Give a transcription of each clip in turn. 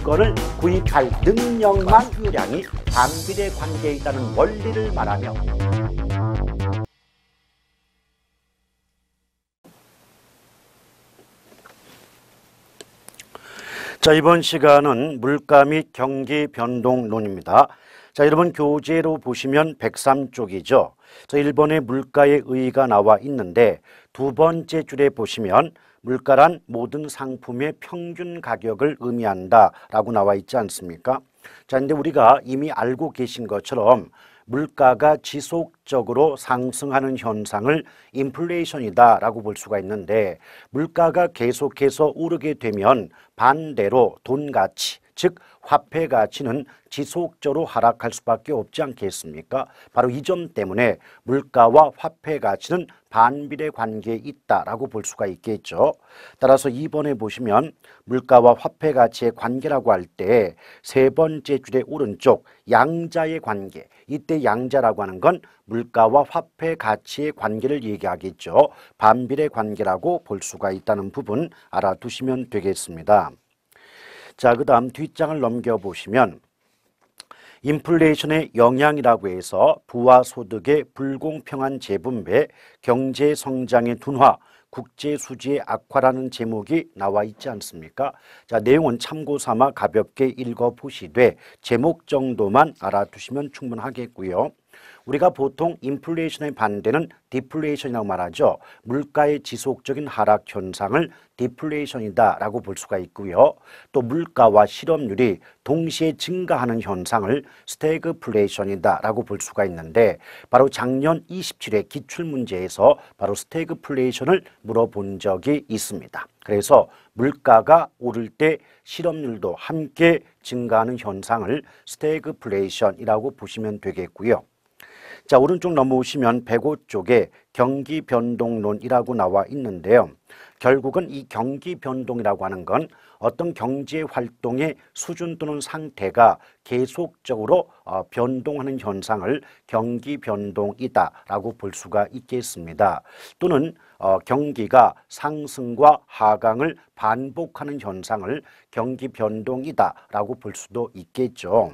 물건을 구입할 능력만 유량이 반비례 관계에 있다는 원리를 말하며 자, 이번 시간은 물가 및 경기 변동론입니다. 자, 여러분 교재로 보시면 103쪽이죠. 자, 1번에 물가의 의의가 나와 있는데 두 번째 줄에 보시면 물가란 모든 상품의 평균 가격을 의미한다 라고 나와 있지 않습니까? 자, 근데 우리가 이미 알고 계신 것처럼 물가가 지속적으로 상승하는 현상을 인플레이션이다 라고 볼 수가 있는데 물가가 계속해서 오르게 되면 반대로 돈 가치, 즉 화폐 가치는 지속적으로 하락할 수밖에 없지 않겠습니까? 바로 이 점 때문에 물가와 화폐 가치는 반비례 관계에 있다라고 볼 수가 있겠죠. 따라서 2번에 보시면 물가와 화폐 가치의 관계라고 할 때 세 번째 줄의 오른쪽 양자의 관계, 이때 양자라고 하는 건 물가와 화폐 가치의 관계를 얘기하겠죠. 반비례 관계라고 볼 수가 있다는 부분 알아두시면 되겠습니다. 자, 그 다음 뒷장을 넘겨보시면 인플레이션의 영향이라고 해서 부와 소득의 불공평한 재분배, 경제 성장의 둔화, 국제 수지의 악화라는 제목이 나와 있지 않습니까? 자, 내용은 참고 삼아 가볍게 읽어보시되 제목 정도만 알아두시면 충분하겠고요. 우리가 보통 인플레이션의 반대는 디플레이션이라고 말하죠. 물가의 지속적인 하락 현상을 디플레이션이다 라고 볼 수가 있고요. 또 물가와 실업률이 동시에 증가하는 현상을 스태그플레이션이다 라고 볼 수가 있는데 바로 작년 27회 기출문제에서 바로 스태그플레이션을 물어본 적이 있습니다. 그래서 물가가 오를 때 실업률도 함께 증가하는 현상을 스태그플레이션이라고 보시면 되겠고요. 자, 오른쪽 넘어오시면 105쪽에 경기 변동론이라고 나와 있는데요. 결국은 이 경기 변동이라고 하는 건 어떤 경제 활동의 수준 또는 상태가 계속적으로 변동하는 현상을 경기 변동이다라고 볼 수가 있겠습니다. 또는 경기가 상승과 하강을 반복하는 현상을 경기 변동이다라고 볼 수도 있겠죠.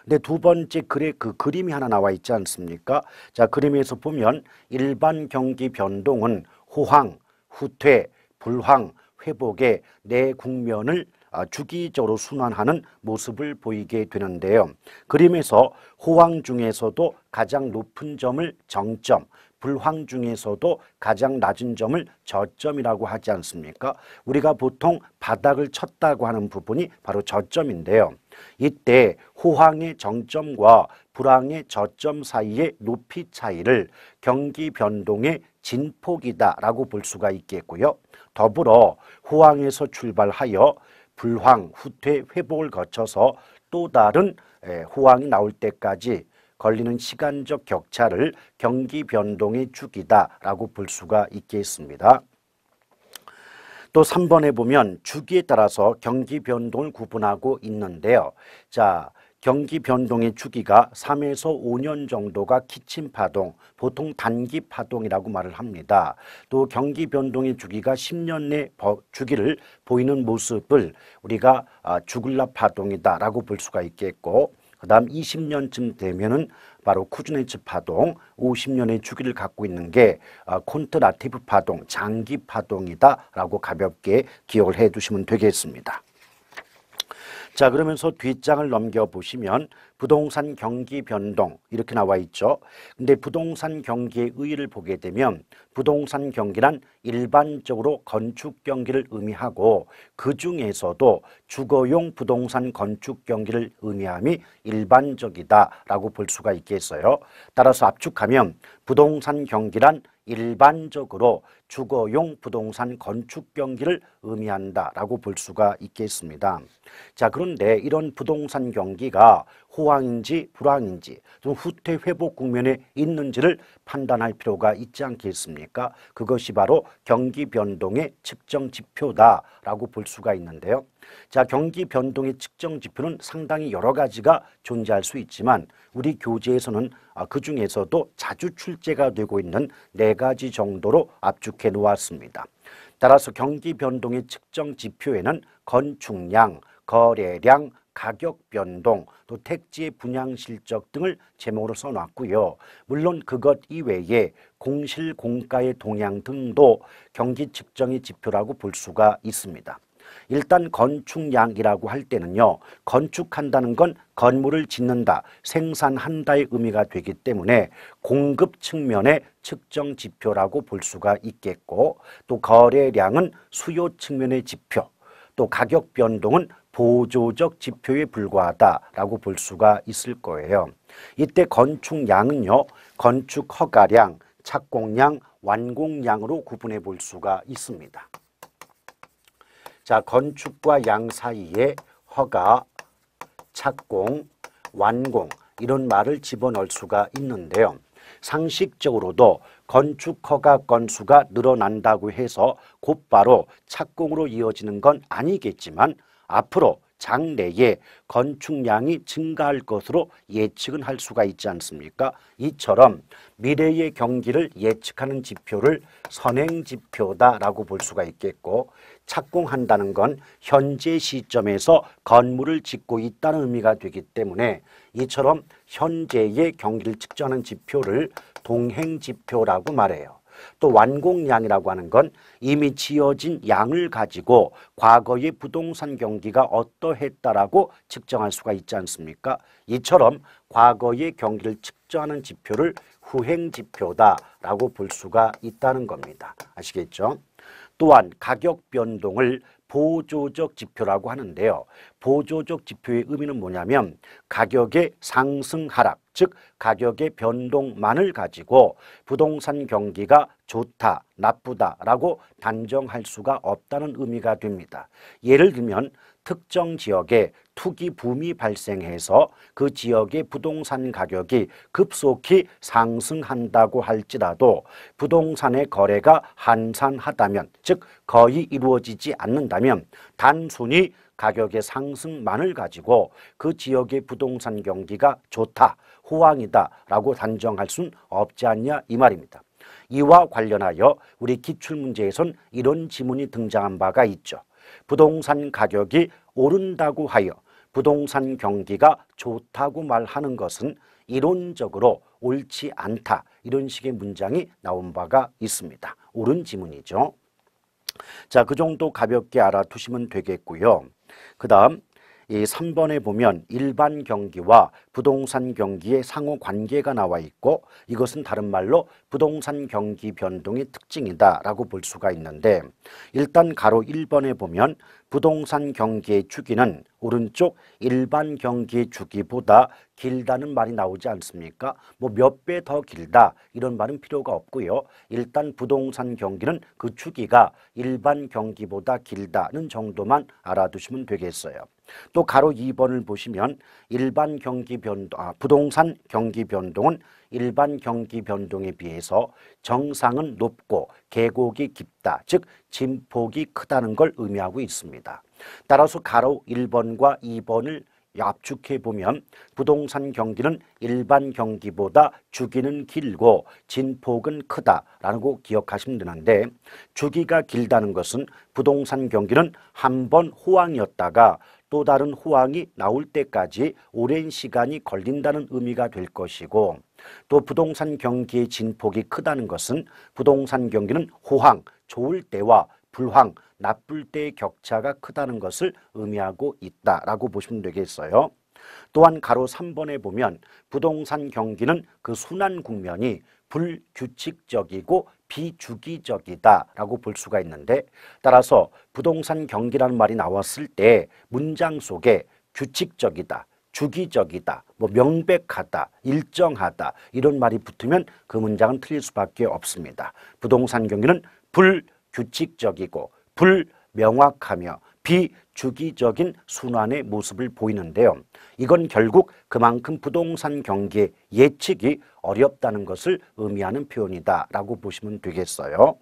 근데 두 번째 글에 그 그림이 하나 나와 있지 않습니까? 자, 그림에서 보면 일반 경기 변동은 호황, 후퇴, 불황, 회복의 네 국면을 주기적으로 순환하는 모습을 보이게 되는데요. 그림에서 호황 중에서도 가장 높은 점을 정점, 불황 중에서도 가장 낮은 점을 저점이라고 하지 않습니까? 우리가 보통 바닥을 쳤다고 하는 부분이 바로 저점인데요. 이때 호황의 정점과 불황의 저점 사이의 높이 차이를 경기 변동의 진폭이다라고 볼 수가 있겠고요. 더불어 호황에서 출발하여 불황, 후퇴, 회복을 거쳐서 또 다른 호황이 나올 때까지 걸리는 시간적 격차를 경기 변동의 주기다라고 볼 수가 있겠습니다. 또 3번에 보면 주기에 따라서 경기 변동을 구분하고 있는데요. 자, 경기 변동의 주기가 3에서 5년 정도가 기침 파동, 보통 단기 파동이라고 말을 합니다. 또 경기 변동의 주기가 10년 내 주기를 보이는 모습을 우리가 주글라 파동이다라고 볼 수가 있겠고, 그 다음 20년쯤 되면은 바로 쿠즈네츠 파동, 50년의 주기를 갖고 있는 게 콘트라티브 파동, 장기 파동이다라고 가볍게 기억을 해 두시면 되겠습니다. 자, 그러면서 뒷장을 넘겨보시면 부동산 경기 변동 이렇게 나와 있죠. 근데 부동산 경기의 의의를 보게 되면 부동산 경기란 일반적으로 건축 경기를 의미하고 그 중에서도 주거용 부동산 건축 경기를 의미함이 일반적이다라고 볼 수가 있겠어요. 따라서 압축하면 부동산 경기란 일반적으로 주거용 부동산 건축 경기를 의미한다라고 볼 수가 있겠습니다. 자, 그런데 이런 부동산 경기가 호황인지 불황인지 좀 후퇴 회복 국면에 있는지를 판단할 필요가 있지 않겠습니까? 그것이 바로 경기 변동의 측정 지표다라고 볼 수가 있는데요. 자, 경기 변동의 측정 지표는 상당히 여러 가지가 존재할 수 있지만 우리 교재에서는 그 중에서도 자주 출제가 되고 있는 4가지 정도로 압축해 놓았습니다. 따라서 경기 변동의 측정 지표에는 건축량, 거래량, 가격 변동, 또 택지의 분양 실적 등을 제목으로 써놨고요. 물론 그것 이외에 공실, 공가의 동향 등도 경기 측정의 지표라고 볼 수가 있습니다. 일단 건축량이라고 할 때는요, 건축한다는 건 건물을 짓는다, 생산한다의 의미가 되기 때문에 공급 측면의 측정 지표라고 볼 수가 있겠고, 또 거래량은 수요 측면의 지표, 또 가격 변동은 보조적 지표에 불과하다라고 볼 수가 있을 거예요. 이때 건축량은요, 건축 허가량, 착공량, 완공량으로 구분해 볼 수가 있습니다. 자, 건축과 양 사이에 허가, 착공, 완공 이런 말을 집어넣을 수가 있는데요. 상식적으로도 건축 허가 건수가 늘어난다고 해서 곧바로 착공으로 이어지는 건 아니겠지만 앞으로 장래에 건축량이 증가할 것으로 예측은 할 수가 있지 않습니까? 이처럼 미래의 경기를 예측하는 지표를 선행지표다라고 볼 수가 있겠고, 착공한다는 건 현재 시점에서 건물을 짓고 있다는 의미가 되기 때문에 이처럼 현재의 경기를 측정하는 지표를 동행지표라고 말해요. 또 완공량이라고 하는 건 이미 지어진 양을 가지고 과거의 부동산 경기가 어떠했다라고 측정할 수가 있지 않습니까? 이처럼 과거의 경기를 측정하는 지표를 후행지표다라고 볼 수가 있다는 겁니다. 아시겠죠? 또한 가격 변동을 보조적 지표라고 하는데요. 보조적 지표의 의미는 뭐냐면 가격의 상승 하락, 즉 가격의 변동만을 가지고 부동산 경기가 좋다, 나쁘다라고 단정할 수가 없다는 의미가 됩니다. 예를 들면 특정 지역에 투기 붐이 발생해서 그 지역의 부동산 가격이 급속히 상승한다고 할지라도 부동산의 거래가 한산하다면, 즉 거의 이루어지지 않는다면 단순히 가격의 상승만을 가지고 그 지역의 부동산 경기가 좋다, 호황이다라고 단정할 수는 없지 않냐 이 말입니다. 이와 관련하여 우리 기출문제에선 이런 지문이 등장한 바가 있죠. 부동산 가격이 오른다고 하여 부동산 경기가 좋다고 말하는 것은 이론적으로 옳지 않다. 이런 식의 문장이 나온 바가 있습니다. 옳은 지문이죠. 자, 그 정도 가볍게 알아두시면 되겠고요. 그 다음 이 3번에 보면 일반 경기와 부동산 경기의 상호 관계가 나와 있고, 이것은 다른 말로 부동산 경기 변동의 특징이다라고 볼 수가 있는데, 일단 가로 1번에 보면 부동산 경기의 주기는 오른쪽 일반 경기의 주기보다 길다는 말이 나오지 않습니까? 뭐 몇 배 더 길다 이런 말은 필요가 없고요. 일단 부동산 경기는 그 주기가 일반 경기보다 길다는 정도만 알아두시면 되겠어요. 또 가로 2번을 보시면 일반 경기 변동, 부동산 경기 변동은 일반 경기 변동에 비해서 정상은 높고 계곡이 깊다, 즉 진폭이 크다는 걸 의미하고 있습니다. 따라서 가로 1번과 2번을 압축해 보면 부동산 경기는 일반 경기보다 주기는 길고 진폭은 크다라고 기억하시면 되는데, 주기가 길다는 것은 부동산 경기는 한 번 호황이었다가 또 다른 호황이 나올 때까지 오랜 시간이 걸린다는 의미가 될 것이고, 또 부동산 경기의 진폭이 크다는 것은 부동산 경기는 호황, 좋을 때와 불황, 나쁠 때의 격차가 크다는 것을 의미하고 있다라고 보시면 되겠어요. 또한 가로 3번에 보면 부동산 경기는 그 순환 국면이 불규칙적이고 비주기적이다라고 볼 수가 있는데, 따라서 부동산 경기라는 말이 나왔을 때 문장 속에 규칙적이다, 주기적이다, 뭐 명백하다, 일정하다 이런 말이 붙으면 그 문장은 틀릴 수밖에 없습니다. 부동산 경기는 불규칙적이고 불명확하며 비주기적인 순환의 모습을 보이는데요. 이건 결국 그만큼 부동산 경기의 예측이 어렵다는 것을 의미하는 표현이다라고 보시면 되겠어요.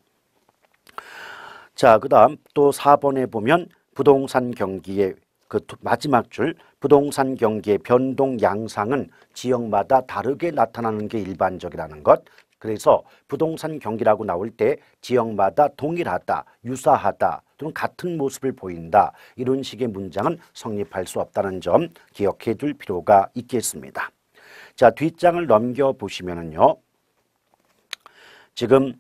자, 그 다음 또 4번에 보면 부동산 경기의 그 마지막 줄, 부동산 경기의 변동 양상은 지역마다 다르게 나타나는 게 일반적이라는 것. 그래서 부동산 경기라고 나올 때 지역마다 동일하다, 유사하다, 또는 같은 모습을 보인다. 이런 식의 문장은 성립할 수 없다는 점 기억해 둘 필요가 있겠습니다. 자, 뒷장을 넘겨보시면은요. 지금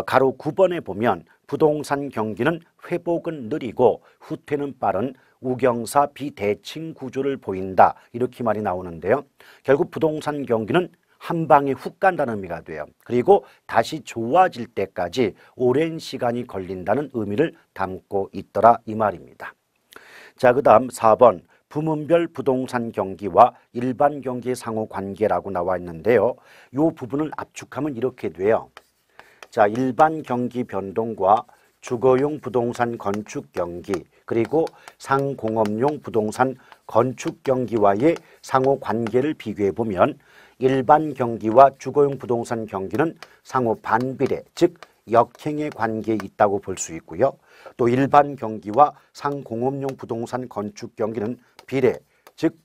가로 9번에 보면 부동산 경기는 회복은 느리고 후퇴는 빠른 우경사 비대칭 구조를 보인다. 이렇게 말이 나오는데요. 결국 부동산 경기는 한 방에 훅 간다는 의미가 돼요. 그리고 다시 좋아질 때까지 오랜 시간이 걸린다는 의미를 담고 있더라 이 말입니다. 자, 그 다음 4번 부문별 부동산 경기와 일반 경기의 상호 관계라고 나와 있는데요. 이 부분을 압축하면 이렇게 돼요. 자, 일반 경기 변동과 주거용 부동산 건축 경기 그리고 상공업용 부동산 건축 경기와의 상호 관계를 비교해 보면 일반 경기와 주거용 부동산 경기는 상호 반비례, 즉 역행의 관계에 있다고 볼 수 있고요. 또 일반 경기와 상공업용 부동산 건축 경기는 비례, 즉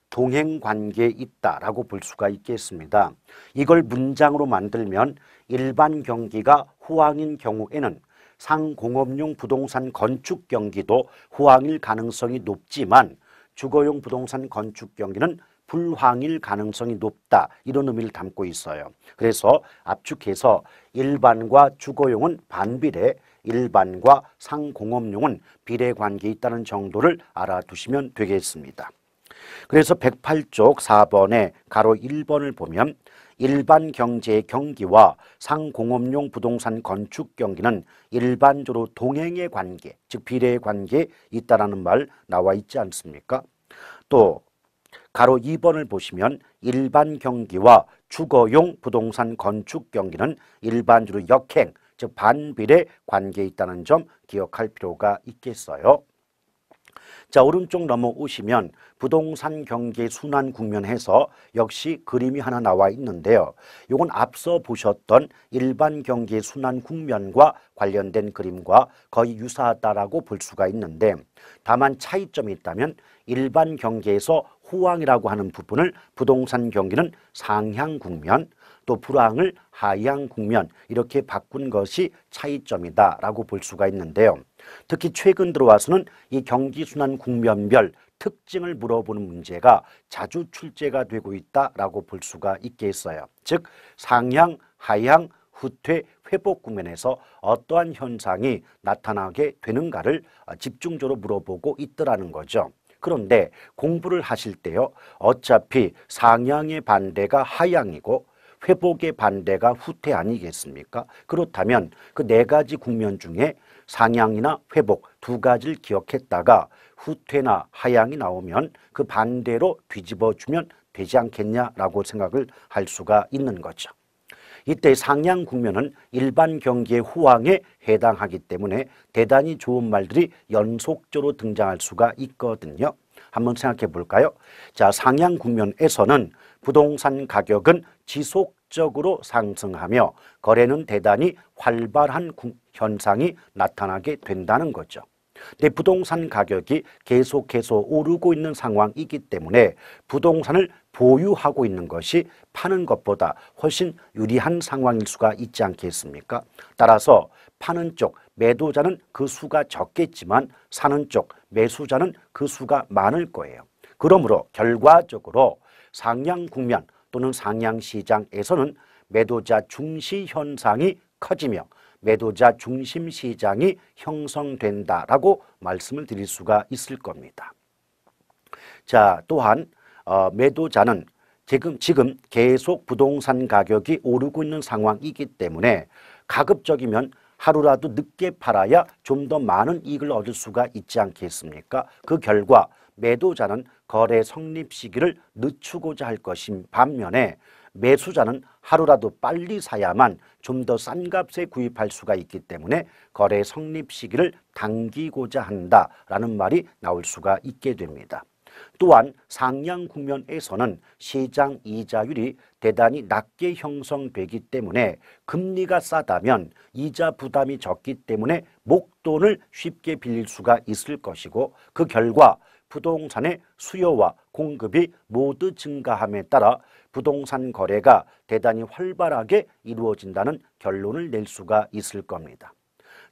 동행 관계에 있다라고 볼 수가 있겠습니다. 이걸 문장으로 만들면 일반 경기가 호황인 경우에는 상공업용 부동산 건축 경기도 호황일 가능성이 높지만 주거용 부동산 건축 경기는 불황일 가능성이 높다. 이런 의미를 담고 있어요. 그래서 압축해서 일반과 주거용은 반비례, 일반과 상공업용은 비례 관계에 있다는 정도를 알아두시면 되겠습니다. 그래서 108쪽 4번에 가로 1번을 보면 일반 경제의 경기와 상공업용 부동산 건축 경기는 일반적으로 동행의 관계, 즉 비례의 관계에 있다라는 말 나와 있지 않습니까? 또 가로 2번을 보시면 일반 경기와 주거용 부동산 건축 경기는 일반적으로 역행, 즉 반비례 관계에 있다는 점 기억할 필요가 있겠어요. 자, 오른쪽 넘어오시면 부동산 경기 순환 국면에서 역시 그림이 하나 나와 있는데요. 이건 앞서 보셨던 일반 경기 순환 국면과 관련된 그림과 거의 유사하다라고 볼 수가 있는데 다만 차이점이 있다면 일반 경기에서 호황이라고 하는 부분을 부동산 경기는 상향 국면, 또 불황을 하향 국면 이렇게 바꾼 것이 차이점이다라고 볼 수가 있는데요. 특히 최근 들어와서는 이 경기순환 국면별 특징을 물어보는 문제가 자주 출제가 되고 있다라고 볼 수가 있겠어요. 즉 상향, 하향, 후퇴, 회복 국면에서 어떠한 현상이 나타나게 되는가를 집중적으로 물어보고 있더라는 거죠. 그런데 공부를 하실 때요. 어차피 상향의 반대가 하향이고 회복의 반대가 후퇴 아니겠습니까? 그렇다면 그 네 가지 국면 중에 상향이나 회복 두 가지를 기억했다가 후퇴나 하향이 나오면 그 반대로 뒤집어주면 되지 않겠냐라고 생각을 할 수가 있는 거죠. 이때 상향 국면은 일반 경기의 호황에 해당하기 때문에 대단히 좋은 말들이 연속적으로 등장할 수가 있거든요. 한번 생각해 볼까요? 자, 상향 국면에서는 부동산 가격은 지속적으로 상승하며 거래는 대단히 활발한 현상이 나타나게 된다는 거죠. 근데 부동산 가격이 계속해서 오르고 있는 상황이기 때문에 부동산을 보유하고 있는 것이 파는 것보다 훨씬 유리한 상황일 수가 있지 않겠습니까? 따라서 파는 쪽 매도자는 그 수가 적겠지만 사는 쪽 매수자는 그 수가 많을 거예요. 그러므로 결과적으로 상향 국면 또는 상향 시장에서는 매도자 중시 현상이 커지며 매도자 중심 시장이 형성된다라고 말씀을 드릴 수가 있을 겁니다. 자, 또한 매도자는 지금 계속 부동산 가격이 오르고 있는 상황이기 때문에 가급적이면 하루라도 늦게 팔아야 좀 더 많은 이익을 얻을 수가 있지 않겠습니까? 그 결과 매도자는 거래 성립 시기를 늦추고자 할 것인 반면에 매수자는 하루라도 빨리 사야만 좀 더 싼 값에 구입할 수가 있기 때문에 거래 성립 시기를 당기고자 한다라는 말이 나올 수가 있게 됩니다. 또한 상향 국면에서는 시장 이자율이 대단히 낮게 형성되기 때문에 금리가 싸다면 이자 부담이 적기 때문에 목돈을 쉽게 빌릴 수가 있을 것이고 그 결과 부동산의 수요와 공급이 모두 증가함에 따라 부동산 거래가 대단히 활발하게 이루어진다는 결론을 낼 수가 있을 겁니다.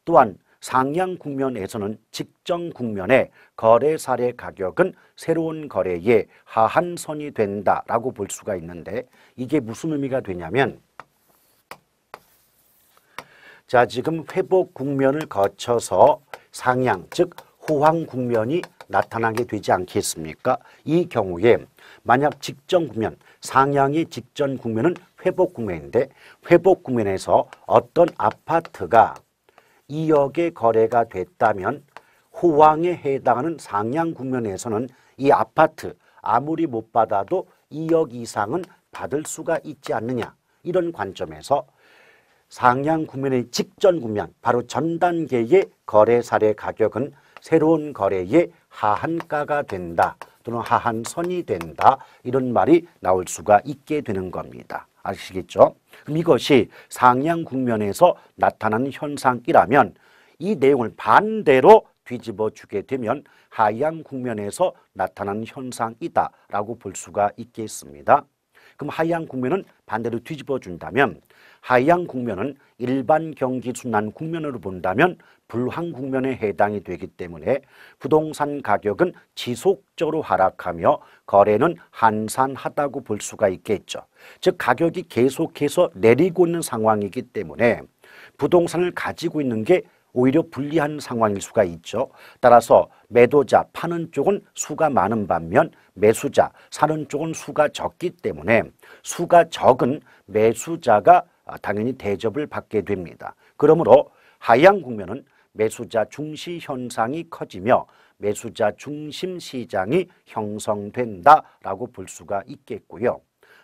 또한 상향 국면에서는 직전 국면의 거래 사례 가격은 새로운 거래의 하한선이 된다라고 볼 수가 있는데 이게 무슨 의미가 되냐면 자, 지금 회복 국면을 거쳐서 상향, 즉 호황 국면이 나타나게 되지 않겠습니까? 이 경우에 만약 직전 국면, 상향의 직전 국면은 회복 국면인데 회복 국면에서 어떤 아파트가 2억의 거래가 됐다면 호황에 해당하는 상향 국면에서는 이 아파트 아무리 못 받아도 2억 이상은 받을 수가 있지 않느냐. 이런 관점에서 상향 국면의 직전 국면, 바로 전 단계의 거래 사례 가격은 새로운 거래의 하한가가 된다 또는 하한선이 된다 이런 말이 나올 수가 있게 되는 겁니다. 아시겠죠? 그럼 이것이 상향 국면에서 나타나는 현상이라면 이 내용을 반대로 뒤집어 주게 되면 하향 국면에서 나타나는 현상이다라고 볼 수가 있겠습니다. 그럼 하향 국면은 반대로 뒤집어 준다면 하향 국면은 일반 경기 순환 국면으로 본다면 불황 국면에 해당이 되기 때문에 부동산 가격은 지속적으로 하락하며 거래는 한산하다고 볼 수가 있겠죠. 즉 가격이 계속해서 내리고 있는 상황이기 때문에 부동산을 가지고 있는 게 오히려 불리한 상황일 수가 있죠. 따라서 매도자 파는 쪽은 수가 많은 반면 매수자 사는 쪽은 수가 적기 때문에 수가 적은 매수자가 당연히 대접을 받게 됩니다. 그러므로 하향 국면은 매수자 중시 현상이 커지며 매수자 중심 시장이 형성된다라고 볼 수가 있겠고요.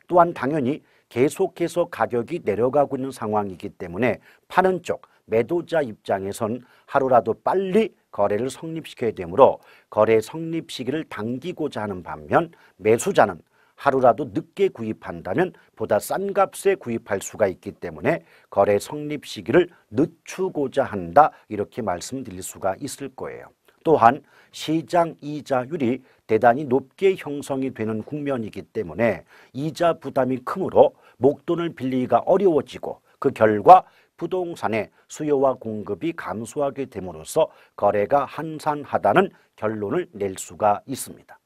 또한 당연히 계속해서 가격이 내려가고 있는 상황이기 때문에 파는 쪽 매도자 입장에선 하루라도 빨리 거래를 성립시켜야 되므로 거래 성립 시기를 당기고자 하는 반면 매수자는 하루라도 늦게 구입한다면 보다 싼 값에 구입할 수가 있기 때문에 거래 성립 시기를 늦추고자 한다 이렇게 말씀드릴 수가 있을 거예요. 또한 시장 이자율이 대단히 높게 형성이 되는 국면이기 때문에 이자 부담이 크므로 목돈을 빌리기가 어려워지고 그 결과 부동산의 수요와 공급이 감소하게 됨으로써 거래가 한산하다는 결론을 낼 수가 있습니다.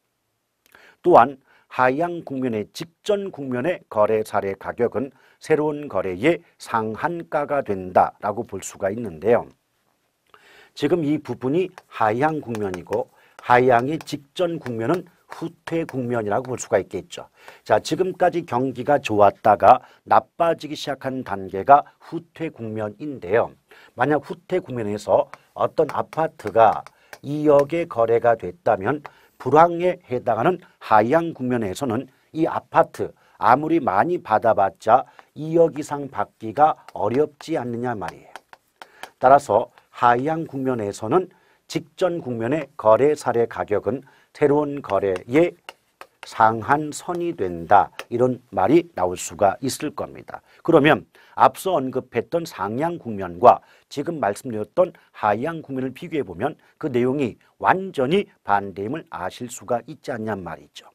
또한 하향 국면의 직전 국면의 거래 사례 가격은 새로운 거래의 상한가가 된다라고 볼 수가 있는데요. 지금 이 부분이 하향 국면이고 하향의 직전 국면은 후퇴 국면이라고 볼 수가 있겠죠. 자, 지금까지 경기가 좋았다가 나빠지기 시작한 단계가 후퇴 국면인데요. 만약 후퇴 국면에서 어떤 아파트가 2억의 거래가 됐다면 불황에 해당하는 하향 국면에서는 이 아파트 아무리 많이 받아봤자 2억 이상 받기가 어렵지 않느냐 말이에요. 따라서 하향 국면에서는 직전 국면의 거래 사례 가격은 새로운 거래의 상한선이 된다 이런 말이 나올 수가 있을 겁니다. 그러면 앞서 언급했던 상향 국면과 지금 말씀드렸던 하향 국면을 비교해 보면 그 내용이 완전히 반대임을 아실 수가 있지 않냔 말이죠.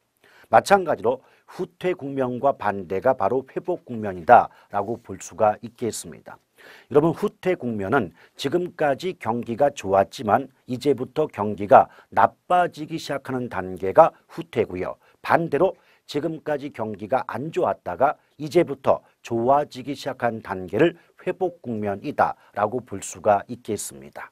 마찬가지로 후퇴 국면과 반대가 바로 회복 국면이다라고 볼 수가 있겠습니다. 여러분 후퇴 국면은 지금까지 경기가 좋았지만 이제부터 경기가 나빠지기 시작하는 단계가 후퇴고요. 반대로 지금까지 경기가 안 좋았다가 이제부터 좋아지기 시작한 단계를 회복 국면이다라고 볼 수가 있겠습니다.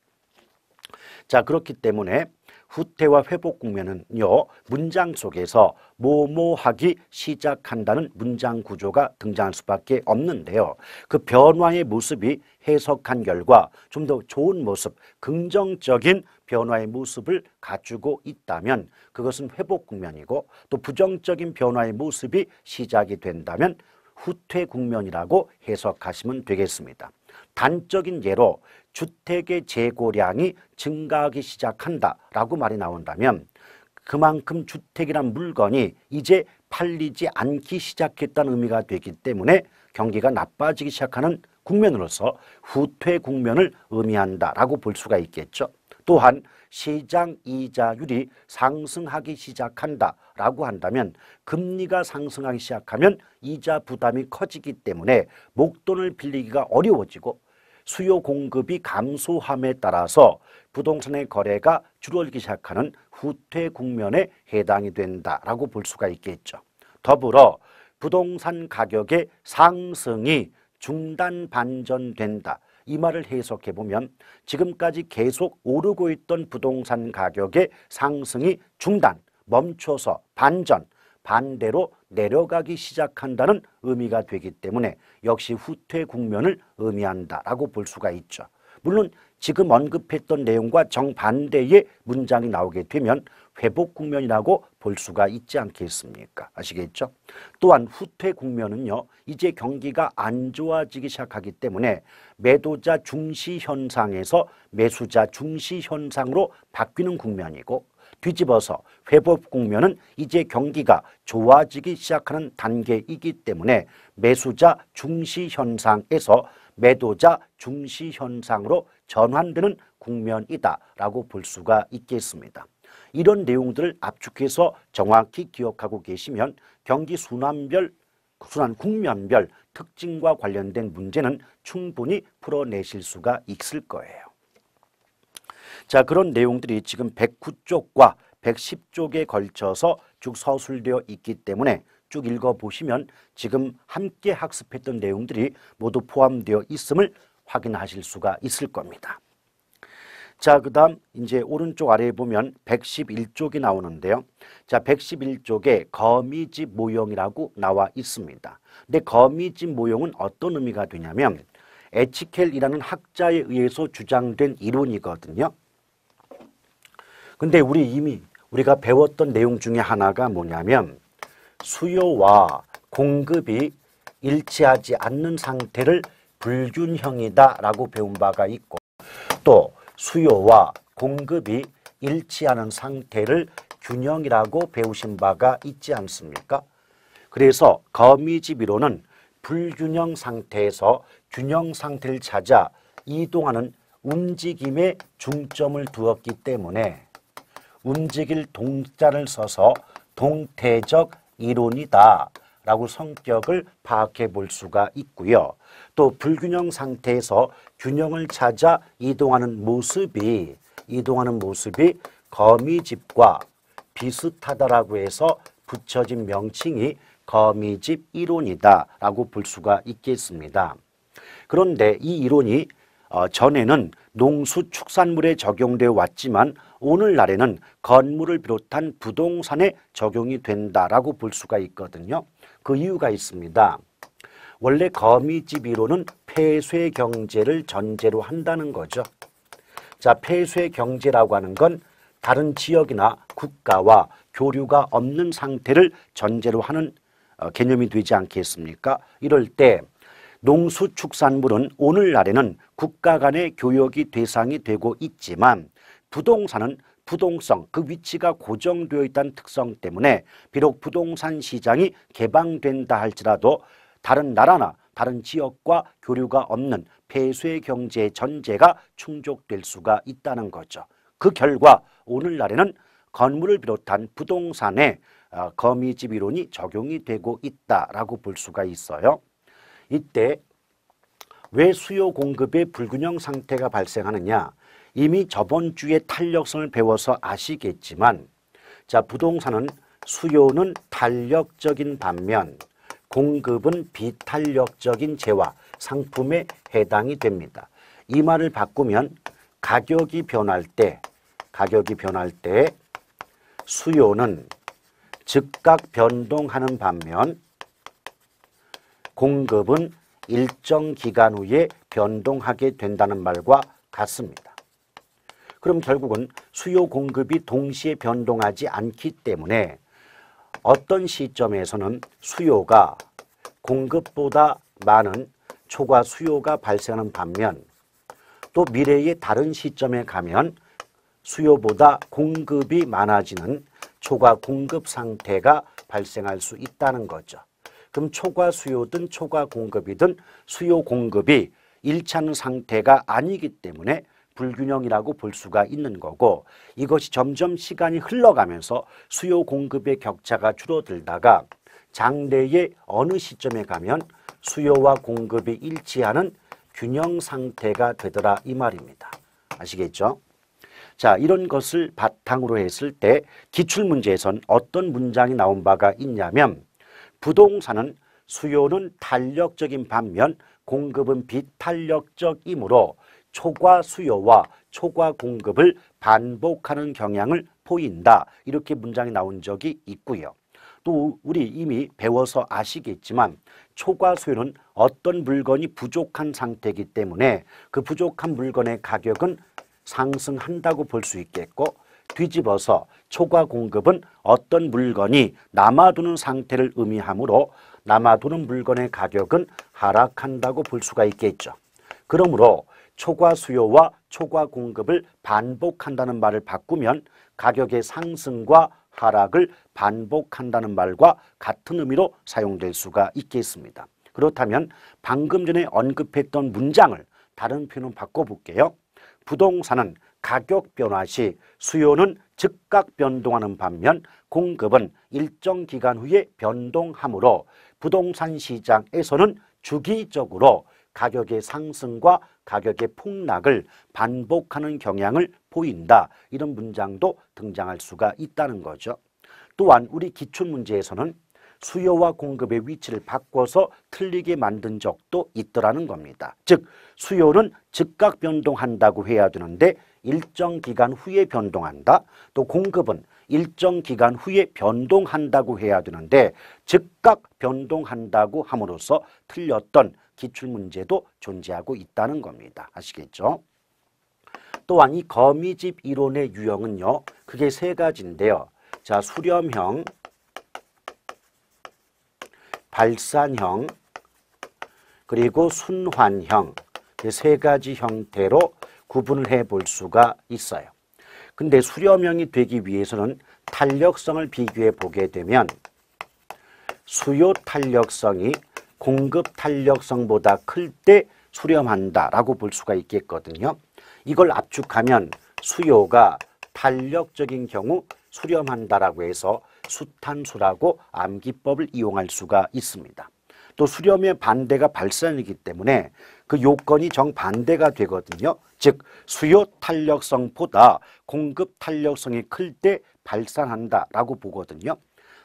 자, 그렇기 때문에 후퇴와 회복 국면은요, 문장 속에서 뭐뭐하기 시작한다는 문장 구조가 등장할 수밖에 없는데요. 그 변화의 모습이 해석한 결과 좀 더 좋은 모습, 긍정적인 변화의 모습을 갖추고 있다면 그것은 회복 국면이고 또 부정적인 변화의 모습이 시작이 된다면 후퇴 국면이라고 해석하시면 되겠습니다. 단적인 예로 주택의 재고량이 증가하기 시작한다라고 말이 나온다면 그만큼 주택이란 물건이 이제 팔리지 않기 시작했다는 의미가 되기 때문에 경기가 나빠지기 시작하는 국면으로서 후퇴 국면을 의미한다라고 볼 수가 있겠죠. 또한 시장 이자율이 상승하기 시작한다라고 한다면 금리가 상승하기 시작하면 이자 부담이 커지기 때문에 목돈을 빌리기가 어려워지고 수요 공급이 감소함에 따라서 부동산의 거래가 줄어들기 시작하는 후퇴 국면에 해당이 된다라고 볼 수가 있겠죠. 더불어 부동산 가격의 상승이 중단 반전된다. 이 말을 해석해 보면 지금까지 계속 오르고 있던 부동산 가격의 상승이 중단, 멈춰서 반전, 반대로 내려가기 시작한다는 의미가 되기 때문에 역시 후퇴 국면을 의미한다라고 볼 수가 있죠. 물론 지금 언급했던 내용과 정반대의 문장이 나오게 되면 회복 국면이라고 볼 수가 있지 않겠습니까? 아시겠죠? 또한 후퇴 국면은요, 이제 경기가 안 좋아지기 시작하기 때문에 매도자 중시 현상에서 매수자 중시 현상으로 바뀌는 국면이고, 뒤집어서 회복 국면은 이제 경기가 좋아지기 시작하는 단계이기 때문에 매수자 중시 현상에서 매도자 중시 현상으로 전환되는 국면이다라고 볼 수가 있겠습니다. 이런 내용들을 압축해서 정확히 기억하고 계시면 경기 순환 국면별 특징과 관련된 문제는 충분히 풀어내실 수가 있을 거예요. 자, 그런 내용들이 지금 109쪽과 110쪽에 걸쳐서 쭉 서술되어 있기 때문에 쭉 읽어보시면 지금 함께 학습했던 내용들이 모두 포함되어 있음을 확인하실 수가 있을 겁니다. 자, 그 다음 이제 오른쪽 아래에 보면 111쪽이 나오는데요. 자, 111쪽에 거미집 모형이라고 나와 있습니다. 근데 거미집 모형은 어떤 의미가 되냐면 에치켈이라는 학자에 의해서 주장된 이론이거든요. 근데 우리가 배웠던 내용 중에 하나가 뭐냐면 수요와 공급이 일치하지 않는 상태를 불균형이다라고 배운 바가 있고, 또 수요와 공급이 일치하는 상태를 균형이라고 배우신 바가 있지 않습니까? 그래서 거미집 이론은 불균형 상태에서 균형 상태를 찾아 이동하는 움직임에 중점을 두었기 때문에 움직일 동자를 써서 동태적 이론이다 라고 성격을 파악해 볼 수가 있고요. 또 불균형 상태에서 균형을 찾아 이동하는 모습이 거미집과 비슷하다라고 해서 붙여진 명칭이 거미집 이론이다 라고 볼 수가 있겠습니다. 그런데 이 이론이 전에는 농수축산물에 적용되어 왔지만 오늘날에는 건물을 비롯한 부동산에 적용이 된다라고 볼 수가 있거든요. 그 이유가 있습니다. 원래 거미집 이론은 폐쇄 경제를 전제로 한다는 거죠. 자, 폐쇄 경제라고 하는 건 다른 지역이나 국가와 교류가 없는 상태를 전제로 하는 개념이 되지 않겠습니까? 이럴 때 농수축산물은 오늘날에는 국가 간의 교역이 대상이 되고 있지만 부동산은 부동성, 그 위치가 고정되어 있다는 특성 때문에 비록 부동산 시장이 개방된다 할지라도 다른 나라나 다른 지역과 교류가 없는 폐쇄 경제의 전제가 충족될 수가 있다는 거죠. 그 결과 오늘날에는 건물을 비롯한 부동산에 거미집 이론이 적용이 되고 있다라고 볼 수가 있어요. 이때 왜 수요 공급의 불균형 상태가 발생하느냐? 이미 저번 주에 탄력성을 배워서 아시겠지만, 자, 부동산은 수요는 탄력적인 반면 공급은 비탄력적인 재화, 상품에 해당이 됩니다. 이 말을 바꾸면 가격이 변할 때 수요는 즉각 변동하는 반면 공급은 일정 기간 후에 변동하게 된다는 말과 같습니다. 그럼 결국은 수요 공급이 동시에 변동하지 않기 때문에 어떤 시점에서는 수요가 공급보다 많은 초과 수요가 발생하는 반면 또 미래의 다른 시점에 가면 수요보다 공급이 많아지는 초과 공급 상태가 발생할 수 있다는 거죠. 그럼 초과 수요든 초과 공급이든 수요 공급이 일치하는 상태가 아니기 때문에 불균형이라고 볼 수가 있는 거고, 이것이 점점 시간이 흘러가면서 수요 공급의 격차가 줄어들다가 장래의 어느 시점에 가면 수요와 공급이 일치하는 균형 상태가 되더라 이 말입니다. 아시겠죠? 자, 이런 것을 바탕으로 했을 때 기출문제에선 어떤 문장이 나온 바가 있냐면 부동산은 수요는 탄력적인 반면 공급은 비탄력적이므로 초과 수요와 초과 공급을 반복하는 경향을 보인다. 이렇게 문장이 나온 적이 있고요. 또 우리 이미 배워서 아시겠지만 초과 수요는 어떤 물건이 부족한 상태이기 때문에 그 부족한 물건의 가격은 상승한다고 볼 수 있겠고, 뒤집어서 초과 공급은 어떤 물건이 남아도는 상태를 의미하므로 남아도는 물건의 가격은 하락한다고 볼 수가 있겠죠. 그러므로 초과 수요와 초과 공급을 반복한다는 말을 바꾸면 가격의 상승과 하락을 반복한다는 말과 같은 의미로 사용될 수가 있겠습니다. 그렇다면 방금 전에 언급했던 문장을 다른 표현으로 바꿔볼게요. 부동산은 가격 변화 시 수요는 즉각 변동하는 반면 공급은 일정 기간 후에 변동하므로 부동산 시장에서는 주기적으로 가격의 상승과 가격의 폭락을 반복하는 경향을 보인다. 이런 문장도 등장할 수가 있다는 거죠. 또한 우리 기출문제에서는 수요와 공급의 위치를 바꿔서 틀리게 만든 적도 있더라는 겁니다. 즉 수요는 즉각 변동한다고 해야 되는데 일정 기간 후에 변동한다. 또 공급은 일정 기간 후에 변동한다고 해야 되는데 즉각 변동한다고 함으로써 틀렸던 기출문제도 존재하고 있다는 겁니다. 아시겠죠? 또한 이 거미집 이론의 유형은요, 그게 세 가지인데요. 자, 수렴형, 발산형, 그리고 순환형, 세 가지 형태로 구분을 해볼 수가 있어요. 근데 수렴형이 되기 위해서는 탄력성을 비교해 보게 되면 수요 탄력성이 공급 탄력성보다 클 때 수렴한다라고 볼 수가 있겠거든요. 이걸 압축하면 수요가 탄력적인 경우 수렴한다라고 해서 수탄수라고 암기법을 이용할 수가 있습니다. 또 수렴의 반대가 발산이기 때문에 그 요건이 정반대가 되거든요. 즉 수요 탄력성보다 공급 탄력성이 클 때 발산한다라고 보거든요.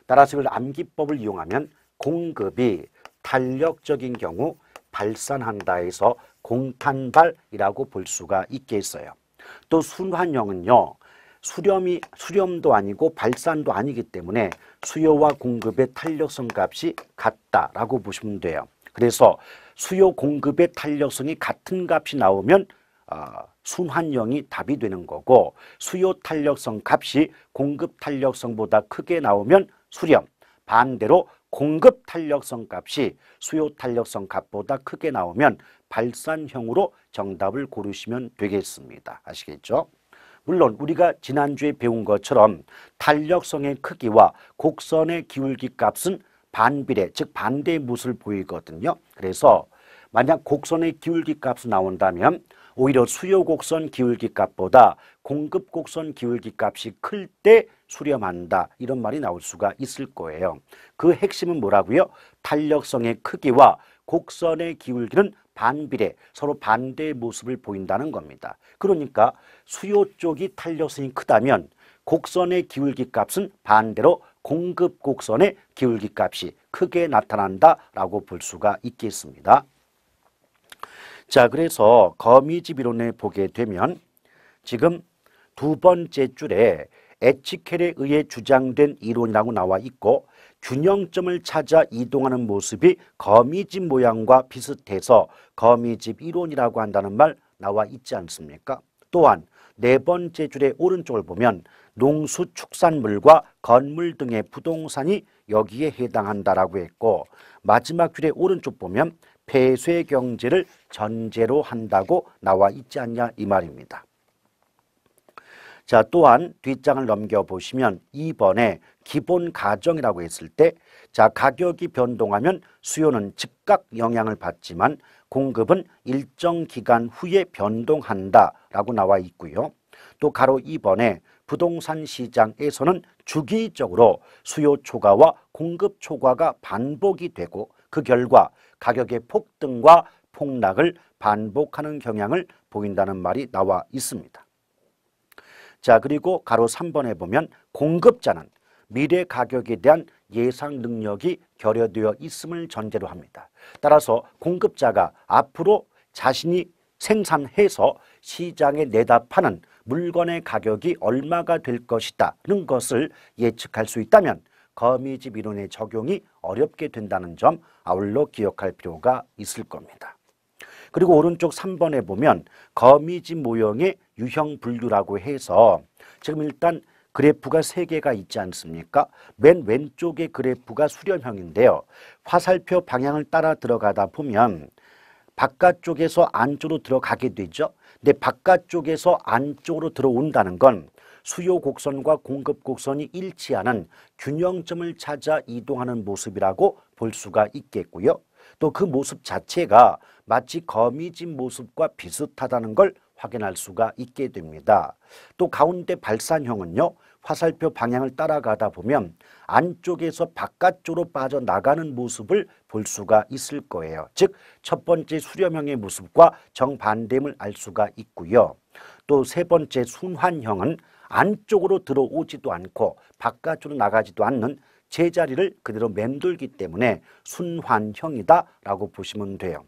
따라서 이걸 암기법을 이용하면 공급이 탄력적인 경우 발산한다 해서 공탄발이라고 볼 수가 있겠어요. 또 순환형은요, 수렴도 아니고 발산도 아니기 때문에 수요와 공급의 탄력성 값이 같다라고 보시면 돼요. 그래서 수요 공급의 탄력성이 같은 값이 나오면 순환형이 답이 되는 거고, 수요 탄력성 값이 공급 탄력성보다 크게 나오면 수렴, 반대로 공급 탄력성 값이 수요 탄력성 값보다 크게 나오면 발산형으로 정답을 고르시면 되겠습니다. 아시겠죠? 물론 우리가 지난주에 배운 것처럼 탄력성의 크기와 곡선의 기울기 값은 반비례, 즉 반대의 모습을 보이거든요. 그래서 만약 곡선의 기울기 값이 나온다면 오히려 수요 곡선 기울기 값보다 공급 곡선 기울기 값이 클 때 수렴한다, 이런 말이 나올 수가 있을 거예요. 그 핵심은 뭐라고요? 탄력성의 크기와 곡선의 기울기는 반비례, 서로 반대의 모습을 보인다는 겁니다. 그러니까 수요 쪽이 탄력성이 크다면 곡선의 기울기 값은 반대로 공급 곡선의 기울기 값이 크게 나타난다라고 볼 수가 있겠습니다. 자, 그래서 거미집 이론에 보게 되면 지금 두 번째 줄에 에치켈에 의해 주장된 이론이라고 나와 있고, 균형점을 찾아 이동하는 모습이 거미집 모양과 비슷해서 거미집 이론이라고 한다는 말 나와 있지 않습니까? 또한 네 번째 줄의 오른쪽을 보면 농수축산물과 건물 등의 부동산이 여기에 해당한다라고 했고, 마지막 줄의 오른쪽 보면 폐쇄 경제를 전제로 한다고 나와 있지 않냐 이 말입니다. 자, 또한 뒷장을 넘겨보시면 2번에 기본 가정이라고 했을 때, 자, 가격이 변동하면 수요는 즉각 영향을 받지만 공급은 일정 기간 후에 변동한다라고 나와 있고요. 또 가로 2번에 부동산 시장에서는 주기적으로 수요 초과와 공급 초과가 반복이 되고 그 결과 가격의 폭등과 폭락을 반복하는 경향을 보인다는 말이 나와 있습니다. 자, 그리고 가로 3번에 보면 공급자는 미래 가격에 대한 예상 능력이 결여되어 있음을 전제로 합니다. 따라서 공급자가 앞으로 자신이 생산해서 시장에 내다 파는 물건의 가격이 얼마가 될 것이다는 것을 예측할 수 있다면 거미집 이론의 적용이 어렵게 된다는 점 아울러 기억할 필요가 있을 겁니다. 그리고 오른쪽 3번에 보면 거미집 모형의 유형 분류라고 해서 지금 일단 그래프가 3개가 있지 않습니까? 맨 왼쪽의 그래프가 수렴형인데요. 화살표 방향을 따라 들어가다 보면 바깥쪽에서 안쪽으로 들어가게 되죠. 근데 바깥쪽에서 안쪽으로 들어온다는 건 수요 곡선과 공급 곡선이 일치하는 균형점을 찾아 이동하는 모습이라고 볼 수가 있겠고요. 또 그 모습 자체가 마치 거미집 모습과 비슷하다는 걸 확인할 수가 있게 됩니다. 또 가운데 발산형은요. 화살표 방향을 따라가다 보면 안쪽에서 바깥쪽으로 빠져나가는 모습을 볼 수가 있을 거예요. 즉, 첫 번째 수렴형의 모습과 정반대임을 알 수가 있고요. 또 세 번째 순환형은 안쪽으로 들어오지도 않고 바깥으로 나가지도 않는 제자리를 그대로 맴돌기 때문에 순환형이다라고 보시면 돼요.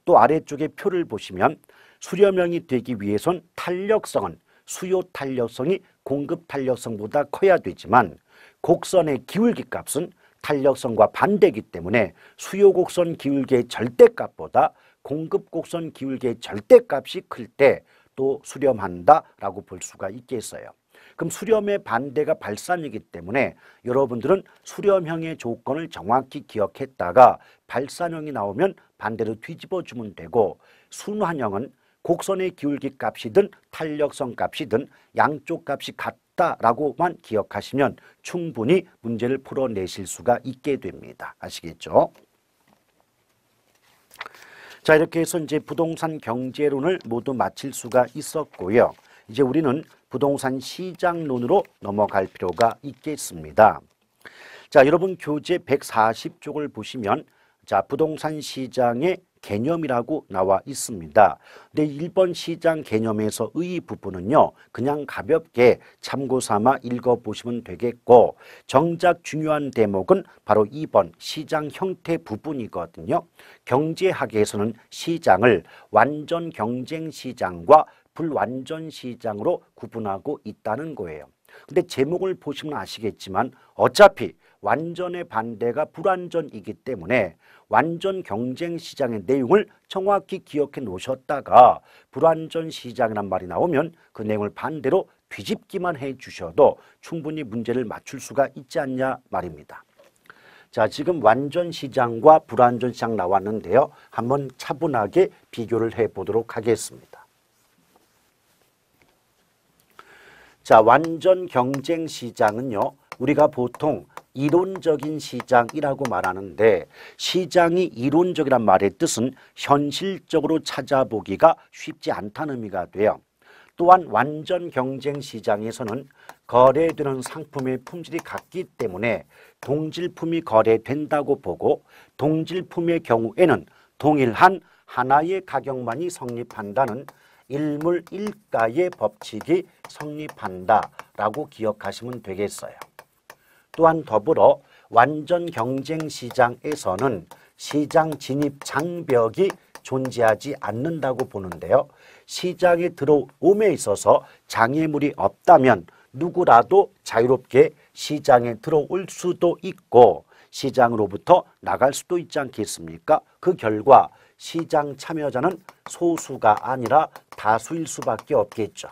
또 아래쪽에 표를 보시면 수렴형이 되기 위해선 탄력성은 수요 탄력성이 공급 탄력성보다 커야 되지만 곡선의 기울기 값은 탄력성과 반대이기 때문에 수요 곡선 기울기의 절대값보다 공급 곡선 기울기의 절대값이 클 때 또 수렴한다라고 볼 수가 있겠어요. 그럼 수렴의 반대가 발산이기 때문에 여러분들은 수렴형의 조건을 정확히 기억했다가 발산형이 나오면 반대로 뒤집어주면 되고, 순환형은 곡선의 기울기 값이든 탄력성 값이든 양쪽 값이 같다라고만 기억하시면 충분히 문제를 풀어내실 수가 있게 됩니다. 아시겠죠? 자, 이렇게 해서 이제 부동산 경제론을 모두 마칠 수가 있었고요. 이제 우리는 부동산 시장론으로 넘어갈 필요가 있겠습니다. 자, 여러분 교재 140쪽을 보시면 자, 부동산 시장의 개념이라고 나와 있습니다. 근데 1번 시장 개념에서 의 부분은요, 그냥 가볍게 참고 삼아 읽어보시면 되겠고, 정작 중요한 대목은 바로 2번 시장 형태 부분이거든요. 경제학에서는 시장을 완전 경쟁 시장과 불완전 시장으로 구분하고 있다는 거예요. 근데 제목을 보시면 아시겠지만 어차피 완전의 반대가 불완전이기 때문에 완전 경쟁 시장의 내용을 정확히 기억해 놓으셨다가 불완전 시장이란 말이 나오면 그 내용을 반대로 뒤집기만 해 주셔도 충분히 문제를 맞출 수가 있지 않냐 말입니다. 자, 지금 완전 시장과 불완전 시장 나왔는데요. 한번 차분하게 비교를 해 보도록 하겠습니다. 자, 완전 경쟁 시장은요, 우리가 보통 이론적인 시장이라고 말하는데, 시장이 이론적이란 말의 뜻은 현실적으로 찾아보기가 쉽지 않다는 의미가 돼요. 또한 완전 경쟁 시장에서는 거래되는 상품의 품질이 같기 때문에 동질품이 거래된다고 보고, 동질품의 경우에는 동일한 하나의 가격만이 성립한다는 일물일가의 법칙이 성립한다라고 기억하시면 되겠어요. 또한 더불어 완전 경쟁 시장에서는 시장 진입 장벽이 존재하지 않는다고 보는데요. 시장에 들어옴에 있어서 장애물이 없다면 누구라도 자유롭게 시장에 들어올 수도 있고 시장으로부터 나갈 수도 있지 않겠습니까? 그 결과 시장 참여자는 소수가 아니라 다수일 수밖에 없겠죠.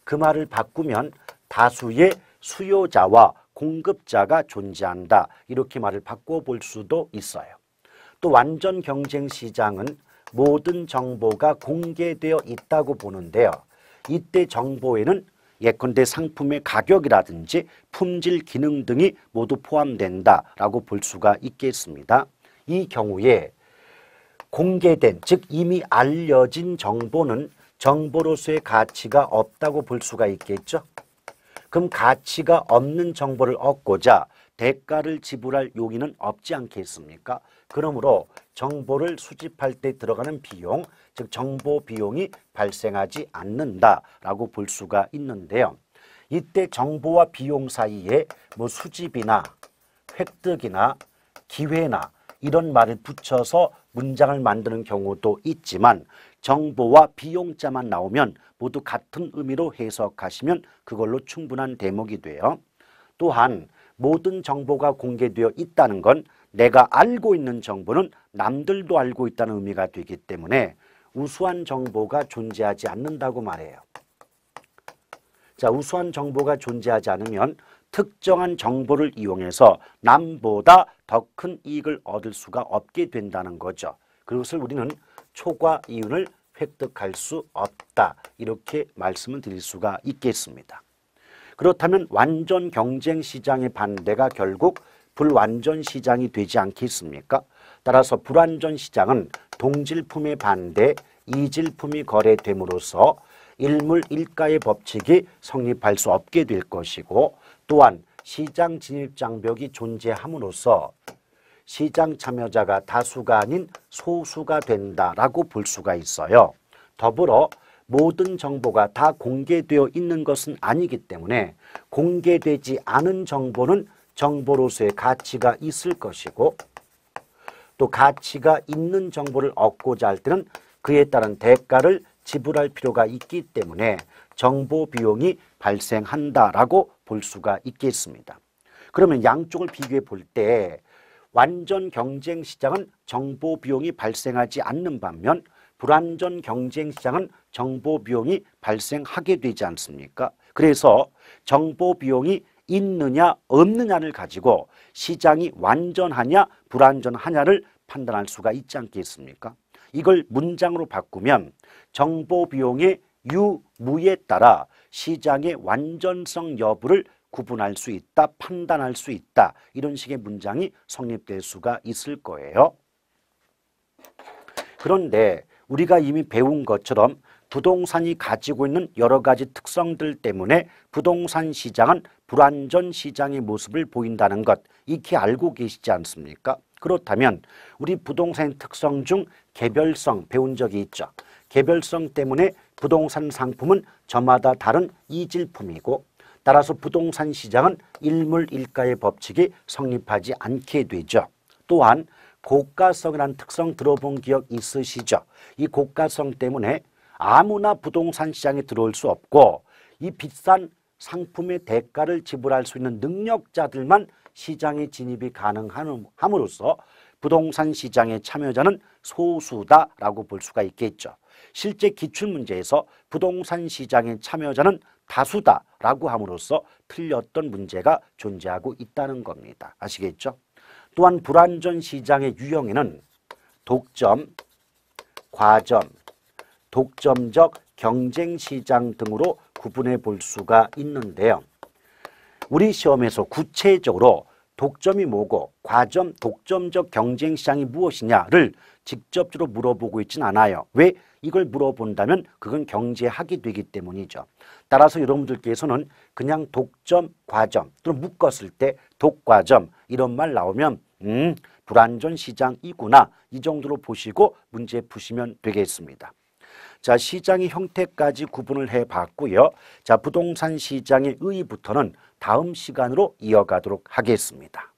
그 말을 바꾸면 다수의 수요자와 공급자가 존재한다, 이렇게 말을 바꿔볼 수도 있어요. 또 완전 경쟁 시장은 모든 정보가 공개되어 있다고 보는데요. 이때 정보에는 예컨대 상품의 가격이라든지 품질 기능 등이 모두 포함된다라고 볼 수가 있겠습니다. 이 경우에 공개된, 즉 이미 알려진 정보는 정보로서의 가치가 없다고 볼 수가 있겠죠. 그럼 가치가 없는 정보를 얻고자 대가를 지불할 용의는 없지 않겠습니까? 그러므로 정보를 수집할 때 들어가는 비용, 즉 정보 비용이 발생하지 않는다라고 볼 수가 있는데요. 이때 정보와 비용 사이에 뭐 수집이나 획득이나 기회나 이런 말을 붙여서 문장을 만드는 경우도 있지만 정보와 비용자만 나오면 모두 같은 의미로 해석하시면 그걸로 충분한 대목이 돼요. 또한 모든 정보가 공개되어 있다는 건 내가 알고 있는 정보는 남들도 알고 있다는 의미가 되기 때문에 우수한 정보가 존재하지 않는다고 말해요. 자, 우수한 정보가 존재하지 않으면 특정한 정보를 이용해서 남보다 더 큰 이익을 얻을 수가 없게 된다는 거죠. 그것을 우리는 초과 이윤을 획득할 수 없다. 이렇게 말씀을 드릴 수가 있겠습니다. 그렇다면 완전 경쟁 시장의 반대가 결국 불완전 시장이 되지 않겠습니까? 따라서 불완전 시장은 동질품의 반대, 이질품이 거래됨으로써 일물일가의 법칙이 성립할 수 없게 될 것이고 또한 시장 진입 장벽이 존재함으로써 시장 참여자가 다수가 아닌 소수가 된다라고 볼 수가 있어요. 더불어 모든 정보가 다 공개되어 있는 것은 아니기 때문에 공개되지 않은 정보는 정보로서의 가치가 있을 것이고 또 가치가 있는 정보를 얻고자 할 때는 그에 따른 대가를 지불할 필요가 있기 때문에 정보 비용이 발생한다라고 볼 수가 있겠습니다. 그러면 양쪽을 비교해 볼 때 완전 경쟁 시장은 정보 비용이 발생하지 않는 반면 불완전 경쟁 시장은 정보 비용이 발생하게 되지 않습니까? 그래서 정보 비용이 있느냐 없느냐를 가지고 시장이 완전하냐 불완전하냐를 판단할 수가 있지 않겠습니까? 이걸 문장으로 바꾸면 정보 비용의 유무에 따라 시장의 완전성 여부를 구분할 수 있다, 판단할 수 있다. 이런 식의 문장이 성립될 수가 있을 거예요. 그런데 우리가 이미 배운 것처럼 부동산이 가지고 있는 여러 가지 특성들 때문에 부동산 시장은 불완전 시장의 모습을 보인다는 것, 익히 알고 계시지 않습니까? 그렇다면 우리 부동산의 특성 중 개별성 배운 적이 있죠. 개별성 때문에 부동산 상품은 저마다 다른 이질품이고 따라서 부동산 시장은 일물일가의 법칙이 성립하지 않게 되죠. 또한 고가성이라는 특성 들어본 기억 있으시죠? 이 고가성 때문에 아무나 부동산 시장에 들어올 수 없고 이 비싼 상품의 대가를 지불할 수 있는 능력자들만 시장에 진입이 가능함으로써 부동산 시장의 참여자는 소수다라고 볼 수가 있겠죠. 실제 기출문제에서 부동산 시장의 참여자는 다수다라고 함으로써 틀렸던 문제가 존재하고 있다는 겁니다. 아시겠죠? 또한 불완전 시장의 유형에는 독점, 과점, 독점적 경쟁 시장 등으로 구분해 볼 수가 있는데요. 우리 시험에서 구체적으로 독점이 뭐고 과점, 독점적 경쟁 시장이 무엇이냐를 직접적으로 물어보고 있지는 않아요. 왜? 이걸 물어본다면 그건 경제학이 되기 때문이죠. 따라서 여러분들께서는 그냥 독점, 과점 또는 묶었을 때 독과점 이런 말 나오면 불완전 시장이구나 이 정도로 보시고 문제 푸시면 되겠습니다. 자, 시장의 형태까지 구분을 해봤고요. 자, 부동산 시장의 의의부터는 다음 시간으로 이어가도록 하겠습니다.